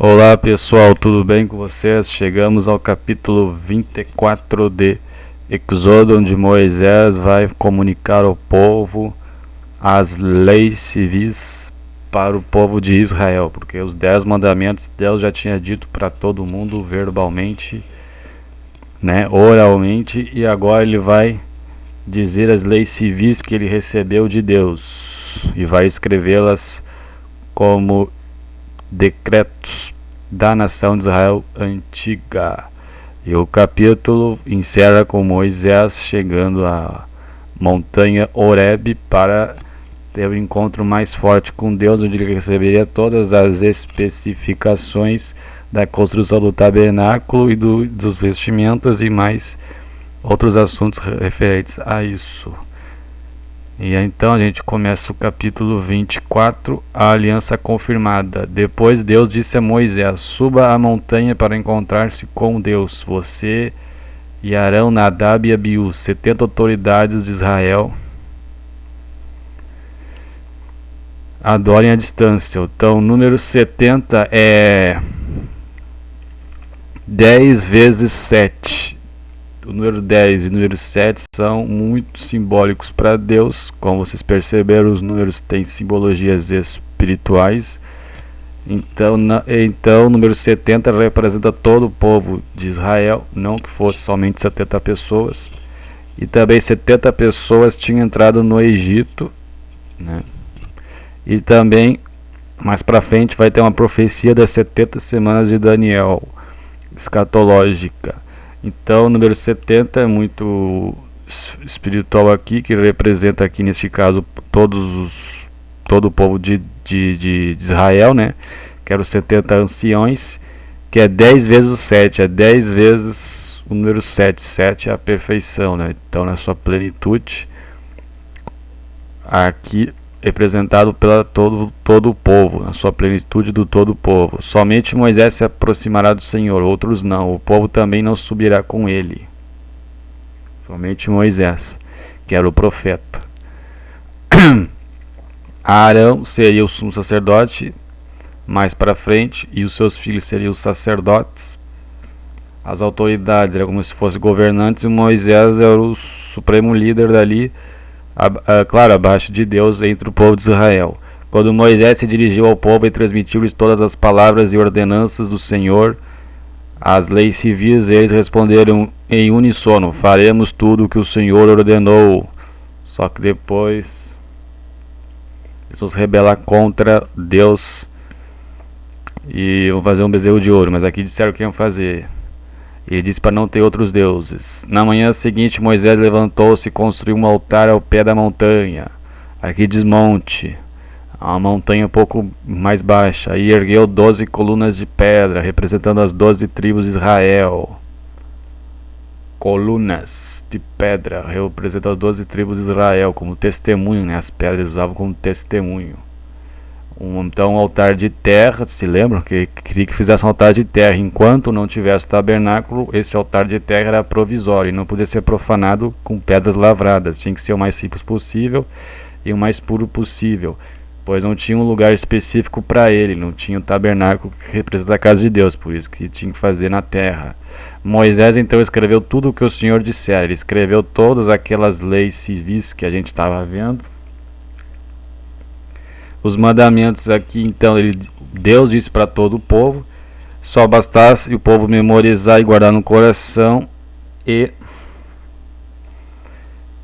Olá pessoal, tudo bem com vocês? Chegamos ao capítulo 24 de Êxodo, onde Moisés vai comunicar ao povo as leis civis para o povo de Israel, porque os 10 mandamentos Deus já tinha dito para todo mundo verbalmente, oralmente, e agora ele vai dizer as leis civis que ele recebeu de Deus e vai escrevê-las como decretos da nação de Israel antiga. E o capítulo encerra com Moisés chegando à montanha Horebe para ter um encontro mais forte com Deus, onde ele receberia todas as especificações da construção do tabernáculo e dos vestimentas e mais outros assuntos referentes a isso. E então a gente começa o capítulo 24, a aliança confirmada. Depois Deus disse a Moisés: suba a montanha para encontrar-se com Deus, você e Arão, Nadab e Abiú, 70 autoridades de Israel. Adorem a distância. Então o número 70 é 10 vezes 7. O número 10 e o número 7 são muito simbólicos para Deus. Como vocês perceberam, os números têm simbologias espirituais. Então o número 70 representa todo o povo de Israel, não que fosse somente 70 pessoas. E também 70 pessoas tinham entrado no Egito, E também, mais para frente, vai ter uma profecia das 70 semanas de Daniel, escatológica. Então o número 70 é muito espiritual aqui, que representa aqui neste caso todo o povo de Israel, que eram os 70 anciões, que é 10 vezes o 7, é 10 vezes o número 7, 7 é a perfeição, Então na sua plenitude, aqui representado pela todo o povo, na sua plenitude do todo o povo. Somente Moisés se aproximará do Senhor, outros não. O povo também não subirá com ele. Somente Moisés, que era o profeta. Arão seria o sumo sacerdote mais para frente, e os seus filhos seriam os sacerdotes. As autoridades eram como se fossem governantes, e Moisés era o supremo líder dali, claro, abaixo de Deus, entre o povo de Israel. Quando Moisés se dirigiu ao povo e transmitiu-lhes todas as palavras e ordenanças do Senhor, as leis civis, eles responderam em uníssono: faremos tudo o que o Senhor ordenou. Só que depois eles vão se rebelar contra Deus e vão fazer um bezerro de ouro, mas aqui disseram que iam fazer. Ele disse para não ter outros deuses. Na manhã seguinte, Moisés levantou-se e construiu um altar ao pé da montanha. Aqui diz monte, uma montanha um pouco mais baixa. E ergueu 12 colunas de pedra, representando as 12 tribos de Israel. Colunas de pedra, representando as 12 tribos de Israel, como testemunho, As pedras usavam como testemunho. Então um altar de terra, se lembram que queria que fizesse um altar de terra. Enquanto não tivesse tabernáculo, esse altar de terra era provisório e não podia ser profanado com pedras lavradas. Tinha que ser o mais simples possível e o mais puro possível, pois não tinha um lugar específico para ele, não tinha um tabernáculo que representa a casa de Deus, por isso que tinha que fazer na terra. Moisés então escreveu tudo o que o Senhor dissera. Ele escreveu todas aquelas leis civis que a gente estava vendo. Os mandamentos aqui, então, Deus disse para todo o povo, só bastasse o povo memorizar e guardar no coração, e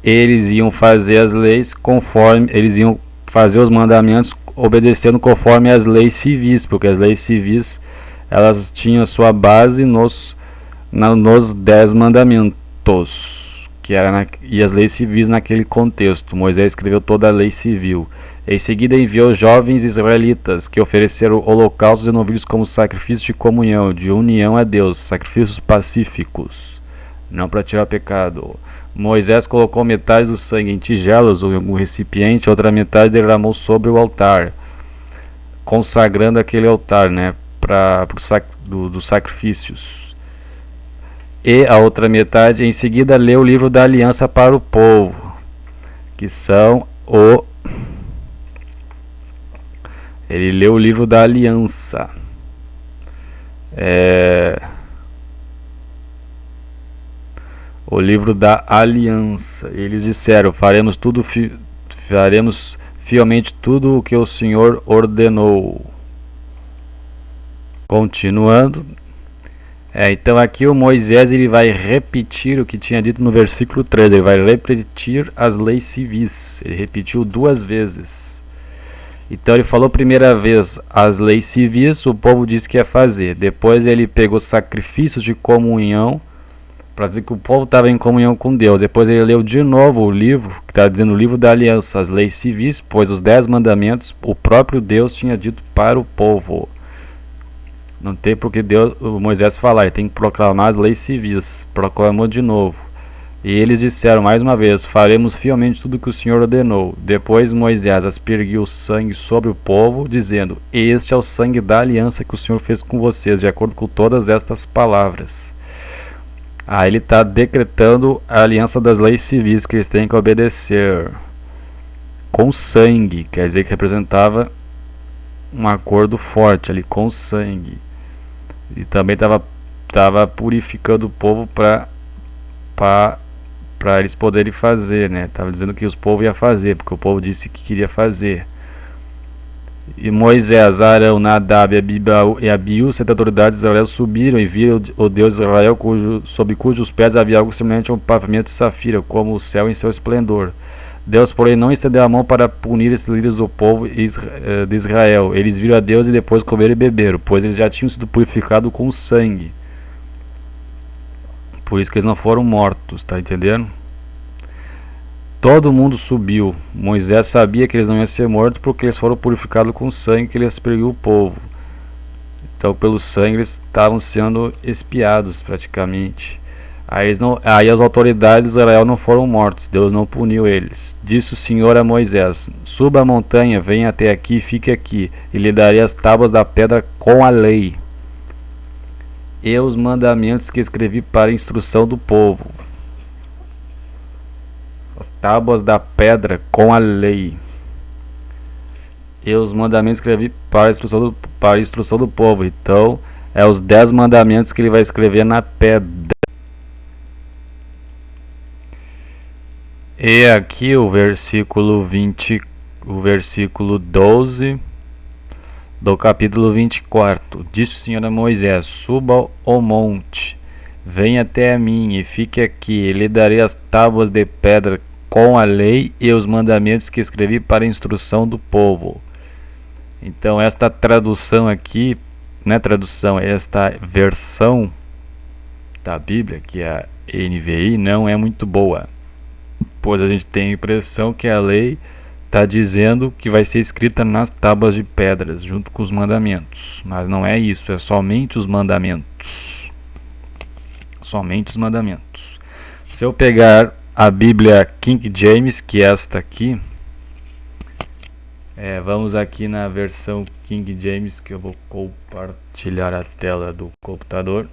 eles iam fazer as leis conforme, eles iam fazer os mandamentos obedecendo conforme as leis civis, porque as leis civis, elas tinham a sua base nos 10 mandamentos, e as leis civis naquele contexto. Moisés escreveu toda a lei civil. Em seguida enviou jovens israelitas que ofereceram holocaustos e novilhos como sacrifício de comunhão, de união a Deus, sacrifícios pacíficos, não para tirar pecado. Moisés colocou metade do sangue em tigelas ou em algum recipiente, outra metade derramou sobre o altar, consagrando aquele altar, para dos sacrifícios. E a outra metade, em seguida, leu o livro da aliança para o povo, que são Ele leu o livro da aliança. O livro da aliança. Eles disseram: faremos fielmente tudo o que o Senhor ordenou. Continuando. Então aqui o Moisés ele vai repetir o que tinha dito no versículo 13. Ele vai repetir as leis civis. Ele repetiu 2 vezes. Então ele falou primeira vez as leis civis, o povo disse que ia fazer. Depois ele pegou sacrifícios de comunhão, para dizer que o povo estava em comunhão com Deus. Depois ele leu de novo o livro, que está dizendo o livro da aliança, as leis civis, pois os 10 mandamentos o próprio Deus tinha dito para o povo. Não tem porque Moisés falar, ele tem que proclamar as leis civis. Proclamou de novo. E eles disseram mais uma vez: faremos fielmente tudo que o Senhor ordenou. Depois Moisés aspergiu o sangue sobre o povo, dizendo: este é o sangue da aliança que o Senhor fez com vocês, de acordo com todas estas palavras. Aí ele está decretando a aliança das leis civis que eles têm que obedecer. Com sangue, quer dizer que representava um acordo forte ali, com sangue. E também estava purificando o povo para eles poderem fazer, né? Estava dizendo que os povos iam fazer, porque o povo disse que queria fazer. E Moisés, Arão, Nadab e Abiú, 7 autoridades de Israel, subiram e viram o Deus de Israel, sob cujos pés havia algo semelhante a um pavimento de safira, como o céu em seu esplendor. Deus, porém, não estendeu a mão para punir esses líderes do povo de Israel. Eles viram a Deus e depois comeram e beberam, pois eles já tinham sido purificados com sangue. Por isso que eles não foram mortos, tá entendendo? Todo mundo subiu. Moisés sabia que eles não iam ser mortos porque eles foram purificados com sangue que ele aspergiu o povo. Então, pelo sangue, eles estavam sendo espiados praticamente. Aí as autoridades de Israel não foram mortos, Deus não puniu eles. Disse o Senhor a Moisés: suba a montanha, venha até aqui, fique aqui, e lhe darei as tábuas da pedra com a lei e os mandamentos que escrevi para a instrução do povo. As tábuas da pedra com a lei e os mandamentos que escrevi para a instrução do povo. Então, é os 10 mandamentos que ele vai escrever na pedra. E aqui o versículo 12 do capítulo 24. Disse o Senhor a Moisés: suba ao monte, venha até a mim e fique aqui, e lhe darei as tábuas de pedra com a lei e os mandamentos que escrevi para a instrução do povo. Então esta tradução aqui, não é tradução, esta versão da Bíblia, que é a NVI, não é muito boa. Pois a gente tem a impressão que a lei está dizendo que vai ser escrita nas tábuas de pedras, junto com os mandamentos. Mas não é isso, é somente os mandamentos. Somente os mandamentos. Se eu pegar a Bíblia King James, que é esta aqui, vamos aqui na versão King James, que eu vou compartilhar a tela do computador.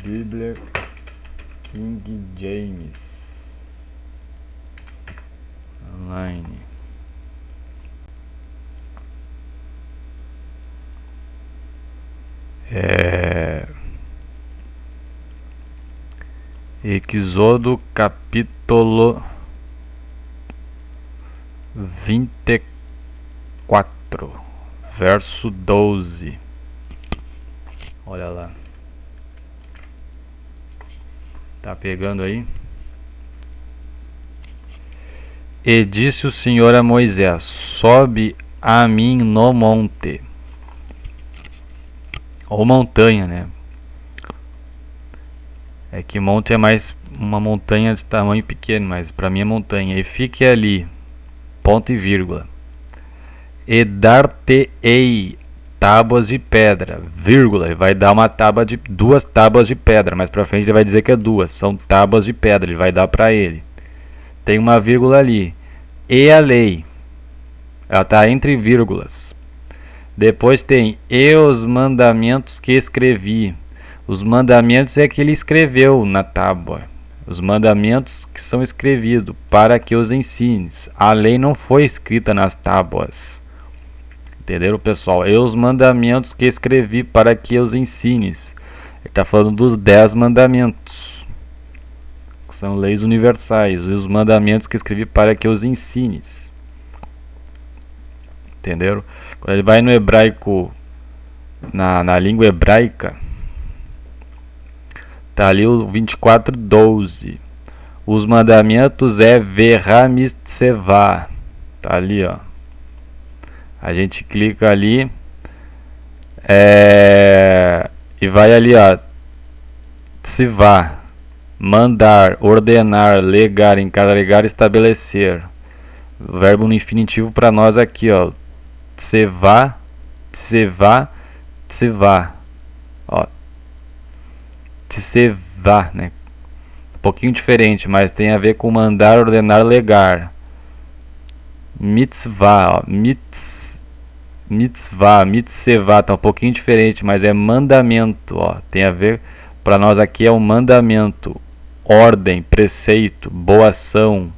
Bíblia King James online. Êxodo capítulo 24, verso 12. Olha lá. Tá pegando aí? E disse o Senhor a Moisés: sobe a mim no monte, ou montanha, né? É que monte é mais uma montanha de tamanho pequeno, mas para mim é montanha. E fique ali, ponto e vírgula. E dar-te-ei tábuas de pedra, vírgula, ele vai dar uma tábua de 2 tábuas de pedra, mas pra frente ele vai dizer que é 2, são tábuas de pedra, ele vai dar para ele. Tem uma vírgula ali. E a lei, ela está entre vírgulas. Depois tem e os mandamentos que escrevi. Os mandamentos é que ele escreveu na tábua. Os mandamentos que são escrevidos para que os ensines. A lei não foi escrita nas tábuas. Entenderam, pessoal? E os mandamentos que escrevi para que os ensines. Ele está falando dos 10 mandamentos. Que são leis universais. E os mandamentos que escrevi para que os ensines. Entenderam? Quando ele vai no hebraico, na língua hebraica, tá ali o 24:12. Os mandamentos é veramitzevá. Tá ali, ó. A gente clica ali e vai ali, ó. Tsivá. Mandar, ordenar, legar, encarregar, estabelecer. O verbo no infinitivo para nós aqui, ó. Tsevá, tsevá, tsevá. Ó. Tsevá, né? Um pouquinho diferente, mas tem a ver com mandar, ordenar, legar. Mitzvah, ó. Mitzvah, mitzvah, tá um pouquinho diferente, mas é mandamento, ó. Tem a ver, para nós aqui é um mandamento, ordem, preceito, boa ação.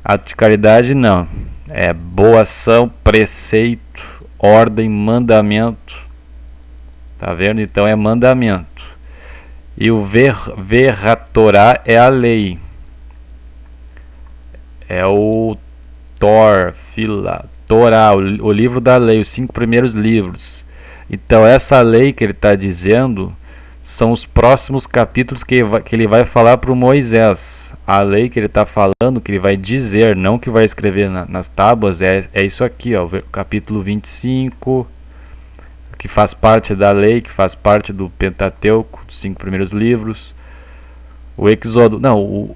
Ato de caridade não, é boa ação, preceito, ordem, mandamento. Tá vendo? Então é mandamento. E o Verhatorá é a lei. É o Torá, o livro da lei, os 5 primeiros livros. Então essa lei que ele está dizendo são os próximos capítulos que ele vai falar para o Moisés. A lei que ele está falando, que ele vai dizer, não que vai escrever nas tábuas, é isso aqui, ó, o capítulo 25, que faz parte da lei, que faz parte do Pentateuco, dos 5 primeiros livros. O Êxodo, não,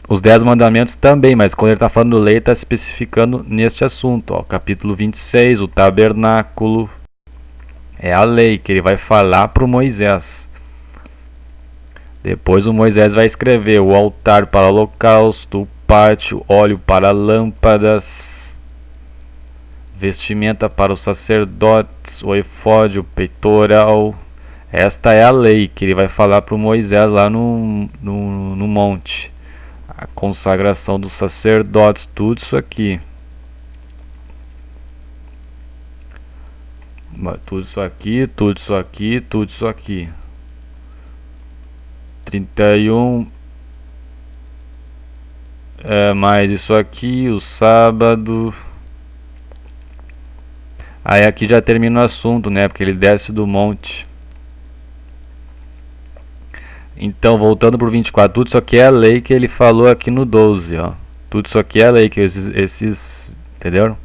os 10 mandamentos também, mas quando ele está falando lei, está especificando neste assunto. Ó, capítulo 26, o tabernáculo. É a lei que ele vai falar para o Moisés. Depois o Moisés vai escrever o altar para o holocausto, o pátio, óleo para lâmpadas, vestimenta para os sacerdotes, o efódio, o peitoral. Esta é a lei que ele vai falar para o Moisés lá no monte. A consagração dos sacerdotes, tudo isso aqui. Tudo isso aqui, tudo isso aqui, tudo isso aqui. 31. Mais isso aqui, o sábado. Aí aqui já termina o assunto, né? Porque ele desce do monte. Então, voltando pro 24, tudo isso aqui é a lei que ele falou aqui no 12, ó. Tudo isso aqui é a lei que esses entenderam?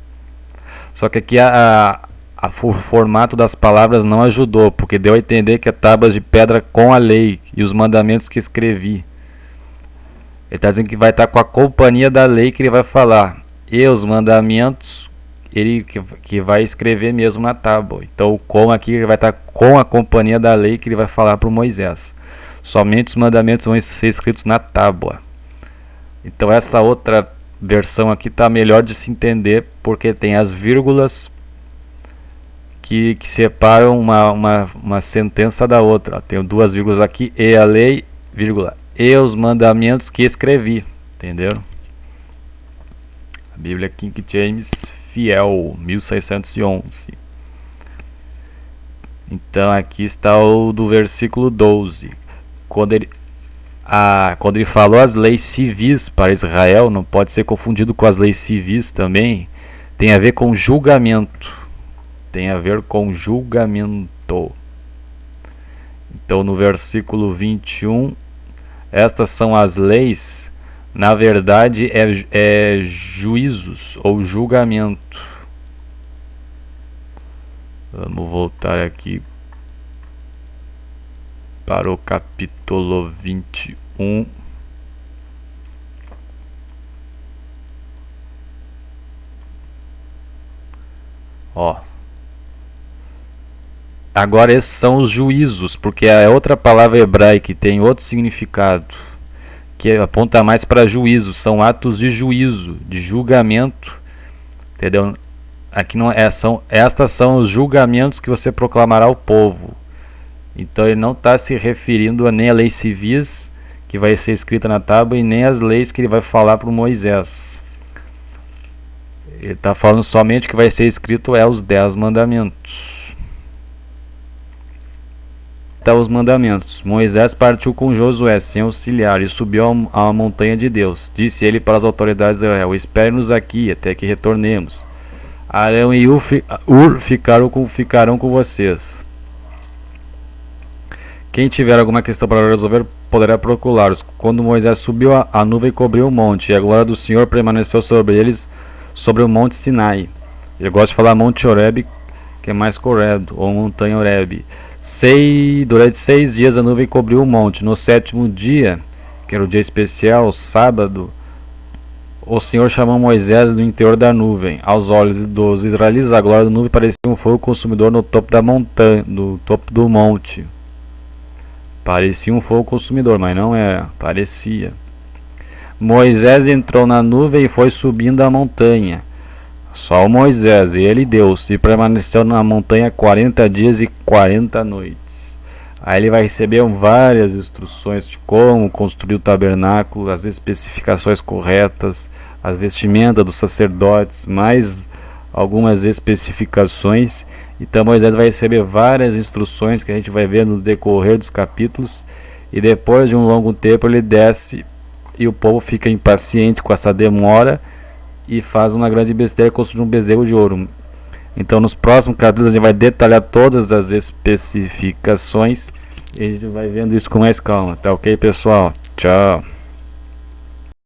Só que aqui o formato das palavras não ajudou, porque deu a entender que é tábuas de pedra com a lei e os mandamentos que escrevi. Ele está dizendo que vai estar com a companhia da lei que ele vai falar. E os mandamentos, ele que vai escrever mesmo na tábua. Então o com aqui ele vai estar com a companhia da lei que ele vai falar para o Moisés. Somente os mandamentos vão ser escritos na tábua. Então essa outra versão aqui está melhor de se entender, porque tem as vírgulas que separam uma sentença da outra. Ó, tenho 2 vírgulas aqui, e a lei, vírgula, e os mandamentos que escrevi. Entenderam? A Bíblia King James Fiel, 1611. Então aqui está o do versículo 12. Quando ele falou as leis civis para Israel, não pode ser confundido com as leis civis também. Tem a ver com julgamento. Tem a ver com julgamento. Então no versículo 21, estas são as leis. Na verdade é juízos ou julgamento. Vamos voltar aqui para o capítulo 21. Ó. Agora esses são os juízos, porque é outra palavra hebraica que tem outro significado, que aponta mais para juízo, são atos de juízo, de julgamento, entendeu? Aqui não é, estas são os julgamentos que você proclamará ao povo. Então ele não está se referindo nem a leis civis que vai ser escrita na tábua e nem as leis que ele vai falar para Moisés. Ele está falando somente que vai ser escrito os 10 mandamentos. Os mandamentos. Moisés partiu com Josué sem auxiliar e subiu à montanha de Deus. Disse ele para as autoridades de Israel: espere-nos aqui até que retornemos. Arão e Ur ficarão com vocês. Quem tiver alguma questão para resolver poderá procurá-los. Quando Moisés subiu, a nuvem cobriu o monte, e a glória do Senhor permaneceu sobre eles, sobre o monte Sinai. Eu gosto de falar Monte Horebe, que é mais correto, ou Montanha Horebe. Durante 6 dias a nuvem cobriu o monte. No 7º dia, que era o dia especial, sábado, o Senhor chamou Moisés do interior da nuvem. Aos olhos dos israelitas, a glória da nuvem parecia um fogo consumidor no topo da montanha, no topo do monte. Parecia um fogo consumidor, mas não é, parecia. Moisés entrou na nuvem e foi subindo a montanha. Só Moisés, ele e Deus, e permaneceu na montanha 40 dias e 40 noites. Aí ele vai receber várias instruções de como construir o tabernáculo, as especificações corretas, as vestimentas dos sacerdotes, mais algumas especificações. Então Moisés vai receber várias instruções que a gente vai ver no decorrer dos capítulos. E depois de um longo tempo ele desce e o povo fica impaciente com essa demora e faz uma grande besteira, construir um bezerro de ouro. Então nos próximos capítulos a gente vai detalhar todas as especificações e a gente vai vendo isso com mais calma. Tá ok, pessoal? Tchau.